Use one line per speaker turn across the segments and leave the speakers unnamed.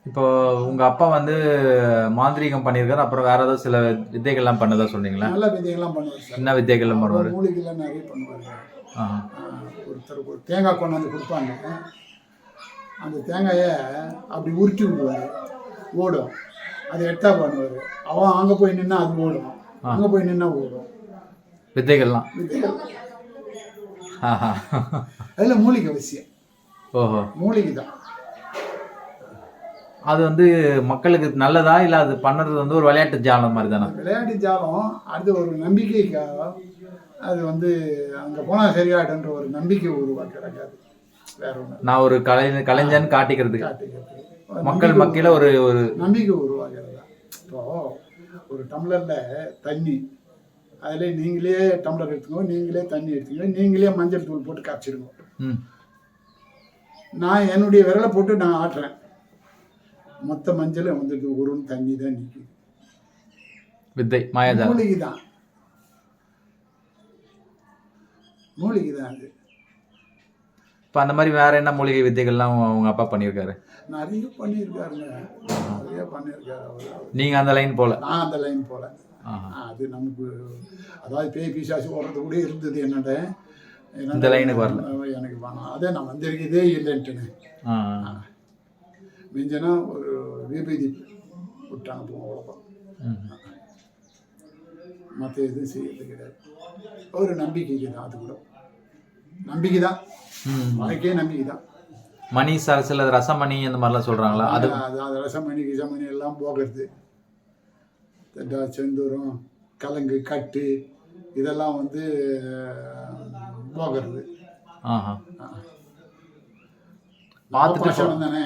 இப்போ உங்க அப்பா வந்து மாந்திரீகம் பண்ணியிருக்காரு, அப்புறம் வேற ஏதாவது சில வித்தைகள்லாம் பண்ணதா சொன்னீங்களா?
நல்ல விதைகள்லாம் பண்ணுவார் சார்.
என்ன வித்தைகள்லாம் பண்ணுவாரு?
மூலிகைலாம் நிறைய பண்ணுவார்.
ஆஹா.
ஒருத்தர் ஒரு தேங்காய் கொண்டாந்து கொடுப்பாங்க. அந்த தேங்காயை அப்படி உருட்டி விடுவார், ஓடும். அதை எட்டா பண்ணுவார். அவன் அங்கே போய் நின்னா அது ஓடும், அங்கே போய் நின்னா ஓடும்.
வித்தைகள்லாம்.
விதைகள் அதில் மூலிகை விஷயம்.
ஓஹோ.
மூலிகை தான்.
அது வந்து மக்களுக்கு நல்லதா இல்லை அது பண்ணுறது வந்து ஒரு விளையாட்டு ஜாலம் மாதிரி தானே?
விளையாட்டு ஜாலம். அது ஒரு நம்பிக்கைக்காக அது வந்து அங்கே போனால் சரியாயிடுன்ற ஒரு நம்பிக்கை உருவாக்கிறது. வேற ஒன்று.
நான் ஒரு கலைஞன் காட்டிக்கிறதுக்கு
காட்டிக்கிறது
மக்கள் மத்தியில் ஒரு ஒரு
நம்பிக்கை உருவாகிறது தான். இப்போ ஒரு டம்ளரில் தண்ணி, அதில் நீங்களே டம்ளர் எடுத்துக்கோங்க, நீங்களே தண்ணி எடுத்துக்கோங்க, நீங்களே மஞ்சள் தூள் போட்டு காய்ச்சிடுங்க. நான் என்னுடைய விரலை போட்டு நான் ஆட்டுறேன், மொத்த மஞ்சள் வந்துட்டு ஒரு தண்ணி தான் நிற்குது.
வித்தை மாயாஜாலம்.
மூலிகை தான், மூலிகை தான் அது.
இப்போ அந்த மாதிரி வேற என்ன மூலிகை வித்தைகள்லாம் உங்க அப்பா பண்ணியிருக்காரு?
நிறைய பண்ணியிருக்காருங்க, நிறைய பண்ணியிருக்காரு அவர்.
நீங்கள் அந்த லைன் போல?
நான் அந்த லைன் போல. அது நமக்கு அதாவது பேய் பிசாசு ஓடுறது கூட இருந்தது. என்னோட
இந்த லைனுக்கு வரல
எனக்கு வேணாம், அதே நான் வந்திருக்கதே இல்லைன்ட்டுன்னு மிஞ்சனா ஒரு விபதி விட்டாங்க போவோம். மற்ற எதுவும் செய்யறது கிடையாது. ஒரு நம்பிக்கைக்கு தான், அது கூட நம்பிக்கை தான், வாழ்க்கையே நம்பிக்கை தான்.
மணி சில ரசமணி அந்த மாதிரிலாம் சொல்கிறாங்களா? அது
அது ரசமணி கிசமணி எல்லாம் போகிறது. செந்தூரம், கலங்கு, கட்டு இதெல்லாம் வந்து போகிறது.
பார்த்துட்டு
தானே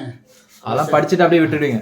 அதெல்லாம் படிச்சுட்டு அப்படியே விட்டுடுவீங்க?